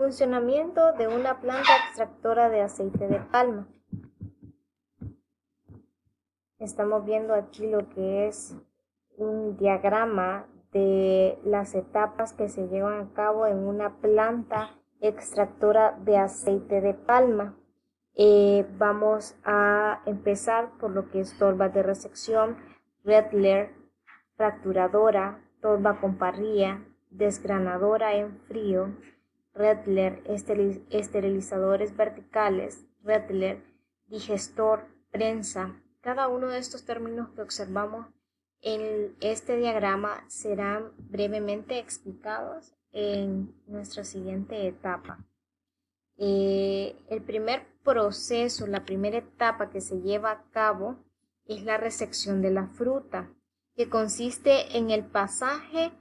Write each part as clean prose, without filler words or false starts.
Funcionamiento de una planta extractora de aceite de palma. Estamos viendo aquí lo que es un diagrama de las etapas que se llevan a cabo en una planta extractora de aceite de palma. Vamos a empezar por lo que es torba de resección, Redler, fracturadora, torba con parrilla, desgranadora en frío, Redler, esterilizadores verticales, Redler, digestor, prensa. Cada uno de estos términos que observamos en este diagrama serán brevemente explicados en nuestra siguiente etapa. El primer proceso, la primera etapa que se lleva a cabo es la resección de la fruta, que consiste en el pesaje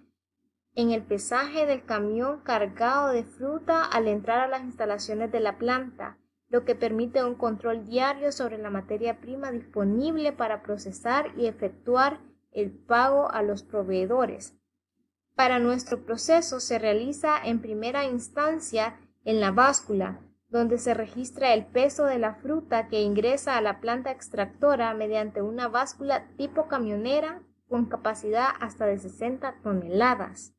del camión cargado de fruta al entrar a las instalaciones de la planta, lo que permite un control diario sobre la materia prima disponible para procesar y efectuar el pago a los proveedores. Para nuestro proceso se realiza en primera instancia en la báscula, donde se registra el peso de la fruta que ingresa a la planta extractora mediante una báscula tipo camionera con capacidad hasta de 60 toneladas.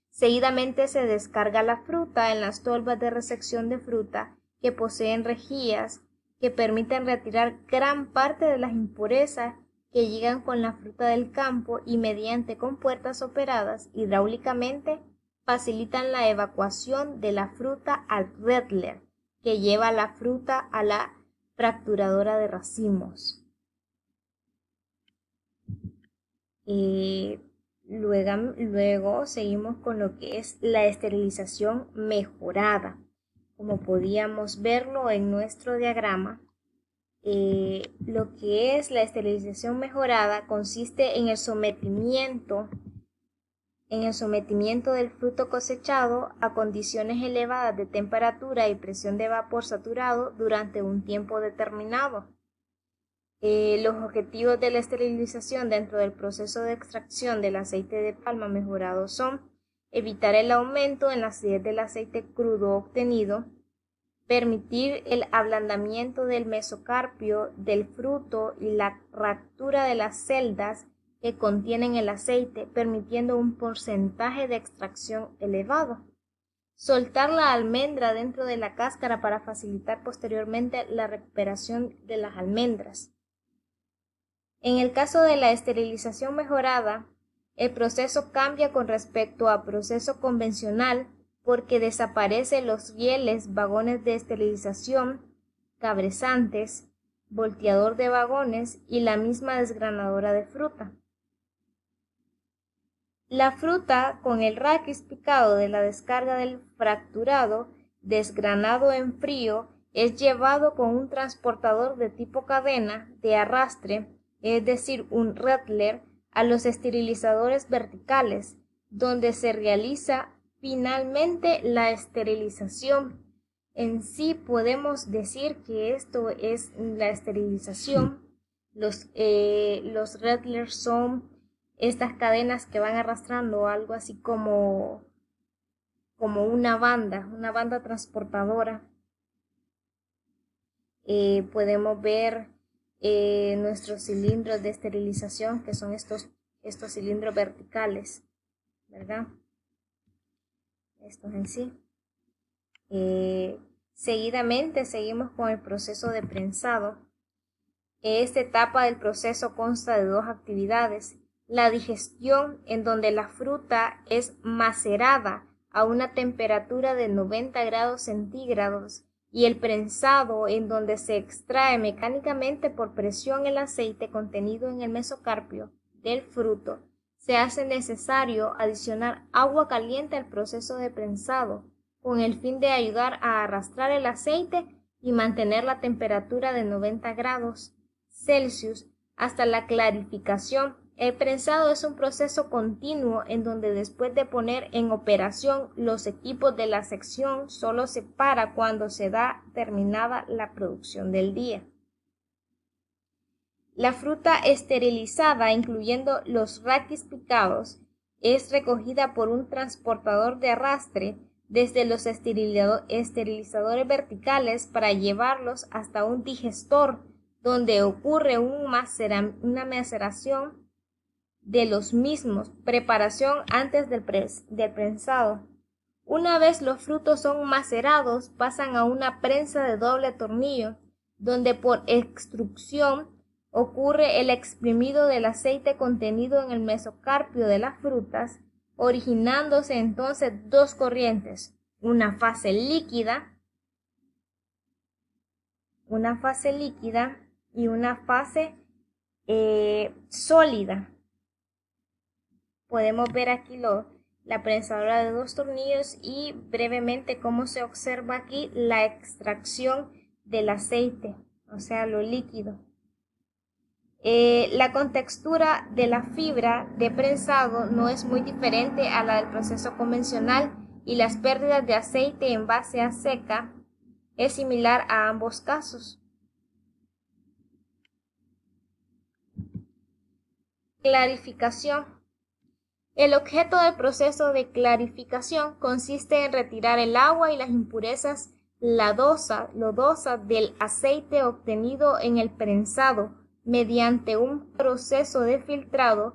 Seguidamente se descarga la fruta en las tolvas de resección de fruta que poseen rejillas que permiten retirar gran parte de las impurezas que llegan con la fruta del campo y mediante compuertas operadas hidráulicamente facilitan la evacuación de la fruta al Redler, que lleva la fruta a la fracturadora de racimos. Luego seguimos con lo que es la esterilización mejorada. Como podíamos verlo en nuestro diagrama, lo que es la esterilización mejorada consiste en el sometimiento del fruto cosechado a condiciones elevadas de temperatura y presión de vapor saturado durante un tiempo determinado. Los objetivos de la esterilización dentro del proceso de extracción del aceite de palma mejorado son evitar el aumento en la acidez del aceite crudo obtenido, permitir el ablandamiento del mesocarpio del fruto y la fractura de las celdas que contienen el aceite, permitiendo un porcentaje de extracción elevado. Soltar la almendra dentro de la cáscara para facilitar posteriormente la recuperación de las almendras. En el caso de la esterilización mejorada, el proceso cambia con respecto a proceso convencional porque desaparecen los rieles, vagones de esterilización, cabezantes, volteador de vagones y la misma desgranadora de fruta. La fruta, con el raquis picado de la descarga del fracturado, desgranado en frío, es llevado con un transportador de tipo cadena de arrastre, es decir, un Redler, a los esterilizadores verticales, donde se realiza finalmente la esterilización. En sí podemos decir que esto es la esterilización. Los Redlers son estas cadenas que van arrastrando algo así como una banda transportadora. Podemos ver nuestros cilindros de esterilización, que son estos cilindros verticales, ¿verdad? Estos en sí. Seguidamente seguimos con el proceso de prensado. Esta etapa del proceso consta de dos actividades: la digestión, en donde la fruta es macerada a una temperatura de 90 grados centígrados, y el prensado, en donde se extrae mecánicamente por presión el aceite contenido en el mesocarpio del fruto. Se hace necesario adicionar agua caliente al proceso de prensado, con el fin de ayudar a arrastrar el aceite y mantener la temperatura de 90 grados Celsius hasta la clarificación. El prensado es un proceso continuo en donde después de poner en operación los equipos de la sección solo se para cuando se da terminada la producción del día. La fruta esterilizada, incluyendo los raquis picados, es recogida por un transportador de arrastre desde los esterilizadores verticales para llevarlos hasta un digestor, donde ocurre una maceración de los mismos, preparación antes del prensado. Una vez los frutos son macerados, pasan a una prensa de doble tornillo, donde por extrusión ocurre el exprimido del aceite contenido en el mesocarpio de las frutas, originándose entonces dos corrientes, una fase líquida y una fase sólida. Podemos ver aquí la prensadora de dos tornillos y brevemente cómo se observa aquí la extracción del aceite, o sea, lo líquido. La contextura de la fibra de prensado no es muy diferente a la del proceso convencional y las pérdidas de aceite en base a seca es similar a ambos casos. Clarificación. El objeto del proceso de clarificación consiste en retirar el agua y las impurezas lodosas del aceite obtenido en el prensado mediante un proceso de filtrado,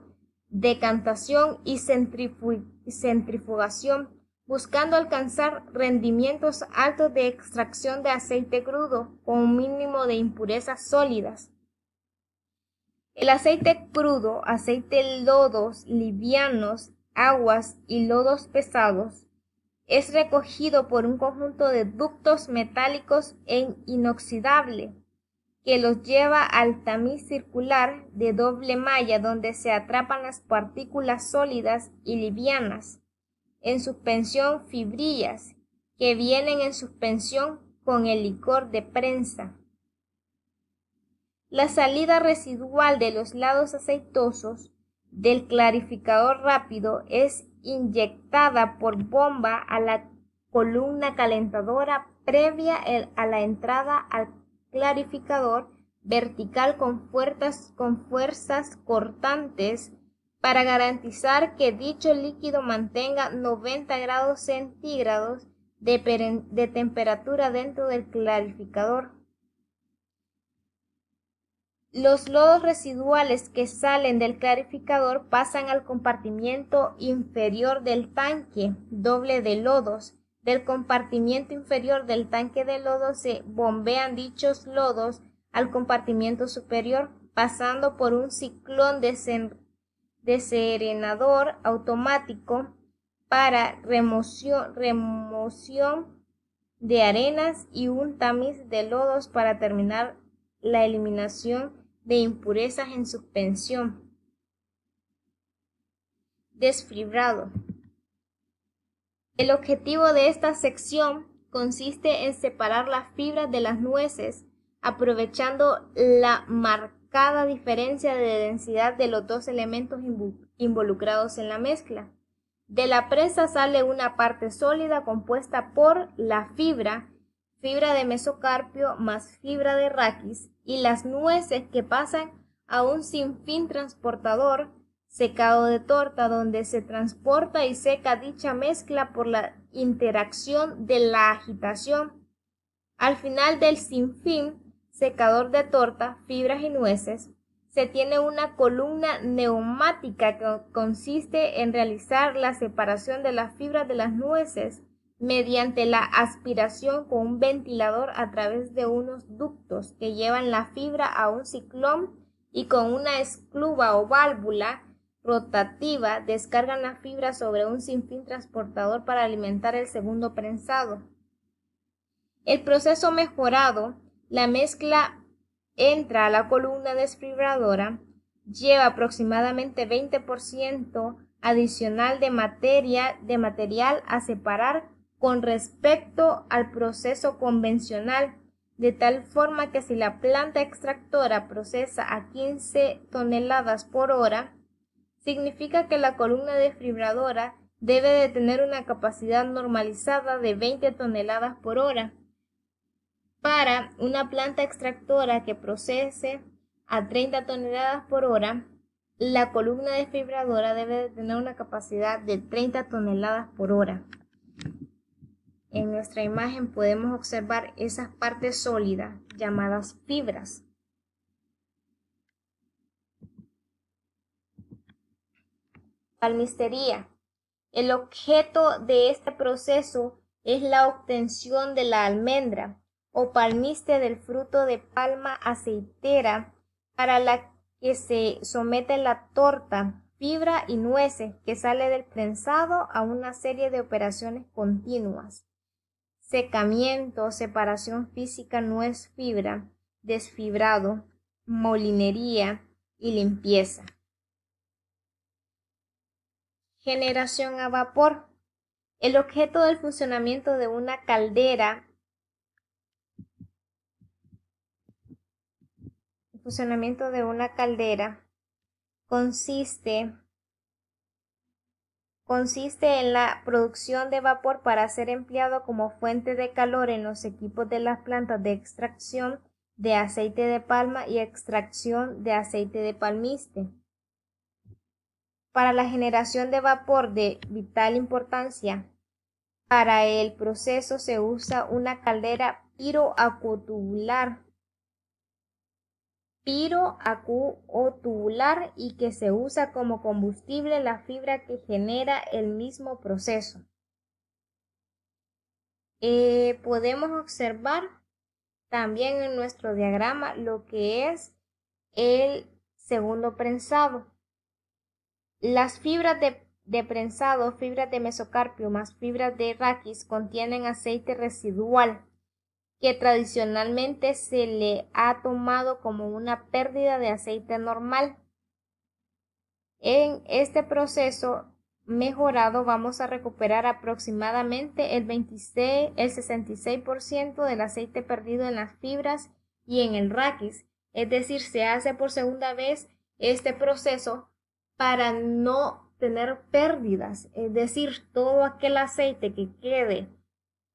decantación y centrifugación, buscando alcanzar rendimientos altos de extracción de aceite crudo con un mínimo de impurezas sólidas. El aceite crudo, aceite lodos livianos, aguas y lodos pesados, es recogido por un conjunto de ductos metálicos e inoxidable que los lleva al tamiz circular de doble malla donde se atrapan las partículas sólidas y livianas, en suspensión fibrillas, que vienen en suspensión con el licor de prensa. La salida residual de los lados aceitosos del clarificador rápido es inyectada por bomba a la columna calentadora previa a la entrada al clarificador vertical con fuerzas cortantes para garantizar que dicho líquido mantenga 90 grados centígrados de temperatura dentro del clarificador. Los lodos residuales que salen del clarificador pasan al compartimiento inferior del tanque doble de lodos. Del compartimiento inferior del tanque de lodos se bombean dichos lodos al compartimiento superior, pasando por un ciclón deserenador automático para remoción de arenas y un tamiz de lodos para terminar la eliminación de impurezas en suspensión. Desfibrado. El objetivo de esta sección consiste en separar las fibras de las nueces, aprovechando la marcada diferencia de densidad de los dos elementos involucrados en la mezcla. De la prensa sale una parte sólida compuesta por la fibra de mesocarpio más fibra de raquis, y las nueces que pasan a un sinfín transportador, secado de torta, donde se transporta y seca dicha mezcla por la interacción de la agitación. Al final del sinfín, secador de torta, fibras y nueces, se tiene una columna neumática que consiste en realizar la separación de las fibras de las nueces mediante la aspiración con un ventilador a través de unos ductos que llevan la fibra a un ciclón y con una escluva o válvula rotativa descargan la fibra sobre un sinfín transportador para alimentar el segundo prensado. El proceso mejorado, la mezcla entra a la columna desfibradora, lleva aproximadamente 20% adicional de material a separar con respecto al proceso convencional, de tal forma que si la planta extractora procesa a 15 toneladas por hora, significa que la columna desfibradora debe de tener una capacidad normalizada de 20 toneladas por hora. Para una planta extractora que procese a 30 toneladas por hora, la columna desfibradora debe de tener una capacidad de 30 toneladas por hora. en nuestra imagen podemos observar esas partes sólidas llamadas fibras. Palmistería. El objeto de este proceso es la obtención de la almendra o palmiste del fruto de palma aceitera, para la que se somete la torta, fibra y nueces que sale del prensado a una serie de operaciones continuas: secamiento, separación física nuez fibra, desfibrado, molinería y limpieza. Generación a vapor. El objeto del funcionamiento de una caldera consiste en la producción de vapor para ser empleado como fuente de calor en los equipos de las plantas de extracción de aceite de palma y extracción de aceite de palmiste. Para la generación de vapor de vital importancia para el proceso se usa una caldera piroacuotubular y que se usa como combustible la fibra que genera el mismo proceso. Podemos observar también en nuestro diagrama lo que es el segundo prensado. Las fibras de prensado, fibras de mesocarpio más fibras de raquis contienen aceite residual, que tradicionalmente se le ha tomado como una pérdida de aceite normal. En este proceso mejorado vamos a recuperar aproximadamente el 66% del aceite perdido en las fibras y en el raquis, es decir, se hace por segunda vez este proceso para no tener pérdidas, es decir, todo aquel aceite que quede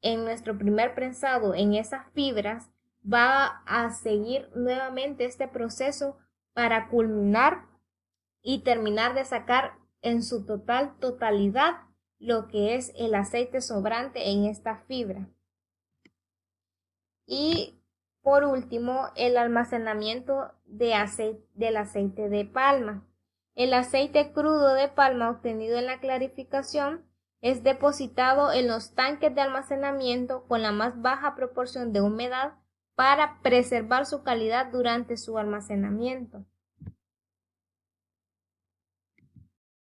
en nuestro primer prensado en esas fibras va a seguir nuevamente este proceso para culminar y terminar de sacar en su totalidad lo que es el aceite sobrante en esta fibra. Y por último, el almacenamiento del aceite de palma. El aceite crudo de palma obtenido en la clarificación es depositado en los tanques de almacenamiento con la más baja proporción de humedad para preservar su calidad durante su almacenamiento.